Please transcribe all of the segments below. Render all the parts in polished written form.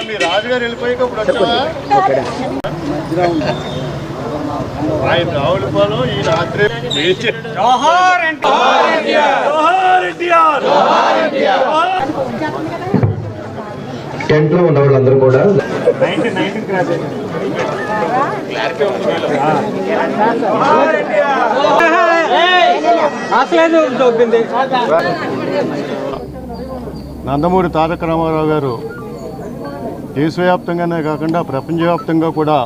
మీ రాజుగారు వెళ్ళిపోయాక ఆయన రావులపాలెం ఈ రాత్రి టెంట్ లో ఉన్న వాళ్ళందరూ కూడా నందమూరి తారక రామారావు గారు దేశవ్యాప్తంగానే కాకుండా ప్రపంచవ్యాప్తంగా కూడా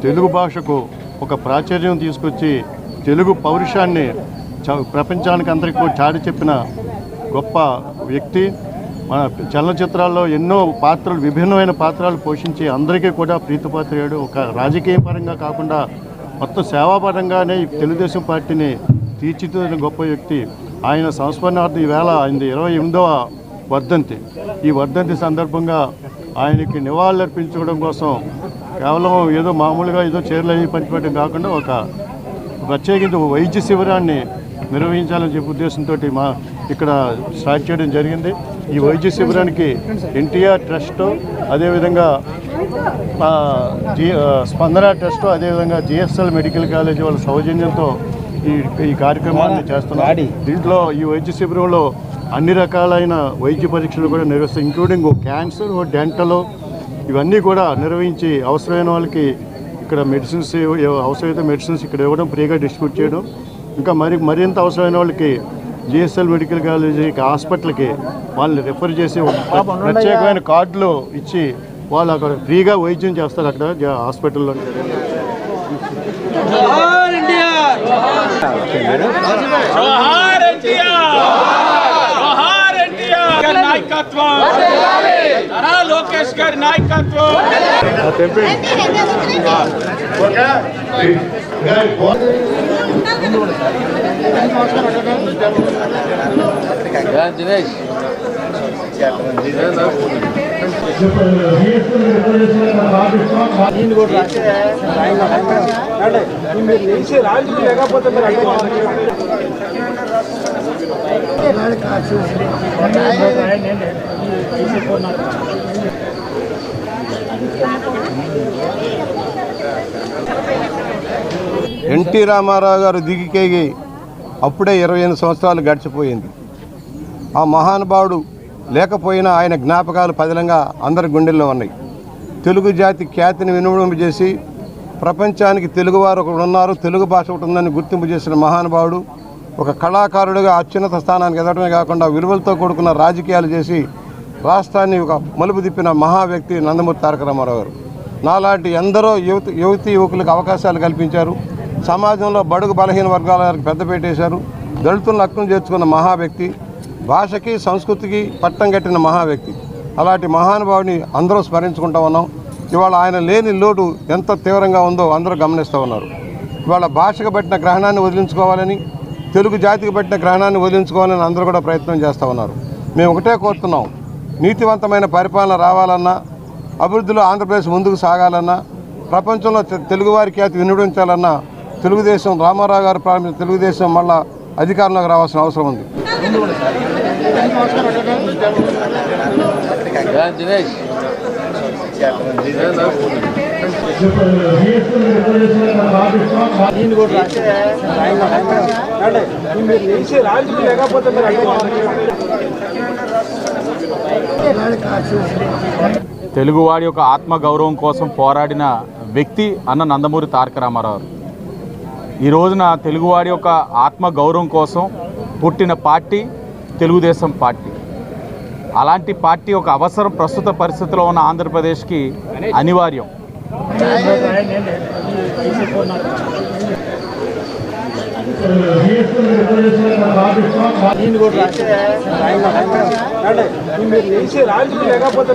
తెలుగు భాషకు ఒక ప్రాచుర్యం తీసుకొచ్చి తెలుగు పౌరుషాన్ని ప్రపంచానికి అందరికీ చాటి చెప్పిన గొప్ప వ్యక్తి. మన చలనచిత్రాల్లో ఎన్నో పాత్రలు, విభిన్నమైన పాత్రలు పోషించి అందరికీ కూడా ప్రీతిపాత్రయ్యాడు. ఒక రాజకీయ పరంగా కాకుండా మొత్తం సేవాపరంగానే తెలుగుదేశం పార్టీని తీర్చిదిద్దిన గొప్ప వ్యక్తి. ఆయన సంస్మరణార్థం ఈవేళ ఆయన 28వ వర్ధంతి. ఈ వర్ధంతి సందర్భంగా ఆయనకి నివాళులర్పించుకోవడం కోసం కేవలం ఏదో మామూలుగా ఏదో చీరలు అవి పంచిపెట్టడం కాకుండా ఒక ప్రత్యేకించి వైద్య శిబిరాన్ని నిర్వహించాలని చెప్పే ఉద్దేశంతో ఇక్కడ స్టార్ట్ చేయడం జరిగింది. ఈ వైద్య శిబిరానికి ఎన్టీఆర్ ట్రస్ట్, అదేవిధంగా స్పందన ట్రస్ట్, అదేవిధంగా జిఎస్ఎల్ మెడికల్ కాలేజీ వాళ్ళ సౌజన్యంతో ఈ కార్యక్రమాన్ని చేస్తున్నారు. దీంట్లో ఈ వైద్య శిబిరంలో అన్ని రకాలైన వైద్య పరీక్షలు కూడా నిర్వహిస్తారు, ఇంక్లూడింగ్ క్యాన్సర్, డెంటల్, ఇవన్నీ కూడా నిర్వహించి అవసరమైన వాళ్ళకి ఇక్కడ మెడిసిన్స్, అవసరమైతే మెడిసిన్స్ ఇక్కడ ఇవ్వడం, ఫ్రీగా డిస్ట్రిబ్యూట్ చేయడం, ఇంకా మరింత అవసరమైన వాళ్ళకి జిఎస్ఎల్ మెడికల్ కాలేజీ హాస్పిటల్కి వాళ్ళని రిఫర్ చేసి ప్రత్యేకమైన కార్డులు ఇచ్చి వాళ్ళు అక్కడ ఫ్రీగా వైద్యం చేస్తారు అక్కడ హాస్పిటల్లో. లోకేష్ గారి నాయకత్వం. దినేష్ లేకపోతే ఎన్టీ రామారావు గారు దిగికేగి అప్పుడే 28 సంవత్సరాలు గడిచిపోయింది. ఆ మహానుభావుడు లేకపోయినా ఆయన జ్ఞాపకాలు పదిలంగా అందరి గుండెల్లో ఉన్నాయి. తెలుగు జాతి ఖ్యాతిని వినుమడింపజేసి ప్రపంచానికి తెలుగువారు ఒకరు ఉన్నారు, తెలుగు భాష ఒకటి ఉందని గుర్తింపు చేసిన మహానుభావుడు. ఒక కళాకారుడిగా అత్యున్నత స్థానానికి ఎదగడమే కాకుండా విలువలతో కూడుకున్న రాజకీయాలు చేసి రాష్ట్రాన్ని ఒక మలుపు తిప్పిన మహా వ్యక్తి నందమూరి తారక రామారావు గారు. నాలాంటి ఎందరో యువతీ యువకులకు అవకాశాలు కల్పించారు. సమాజంలో బడుగు బలహీన వర్గాల వారికి పెద్దపీట వేశారు. దళితులను హక్కును చేర్చుకున్న మహా వ్యక్తి, భాషకి సంస్కృతికి పట్టం కట్టిన మహా వ్యక్తి. అలాంటి మహానుభావుని అందరూ స్మరించుకుంటూ ఉన్నాం. ఇవాళ ఆయన లేని లోటు ఎంత తీవ్రంగా ఉందో అందరూ గమనిస్తూ ఉన్నారు. ఇవాళ భాషకు పట్టిన గ్రహణాన్ని వదిలించుకోవాలని, తెలుగు జాతికి పట్టిన గ్రహణాన్ని వదిలించుకోవాలని అందరూ కూడా ప్రయత్నం చేస్తూ ఉన్నారు. మేము ఒకటే కోరుతున్నాం, నీతివంతమైన పరిపాలన రావాలన్నా, అభివృద్ధిలో ఆంధ్రప్రదేశ్ ముందుకు సాగాలన్నా, ప్రపంచంలో తెలుగువారి ఖ్యాతి వినియోగించాలన్నా తెలుగుదేశం, రామారావు గారు ప్రారంభించిన తెలుగుదేశం మళ్ళా అధికారంలోకి రావాల్సిన అవసరం ఉంది. దినేష్ లేకపోతే తెలుగువాడి యొక్క ఆత్మ గౌరవం కోసం పోరాడిన వ్యక్తి అన్న నందమూరి తారక రామారావు. ఈ రోజున తెలుగువాడి యొక్క ఆత్మ గౌరవం కోసం పుట్టిన పార్టీ తెలుగుదేశం పార్టీ. అలాంటి పార్టీ ఒక అవసరం ప్రస్తుత పరిస్థితిలో ఉన్న ఆంధ్రప్రదేశ్కి అనివార్యం. లేకపోతే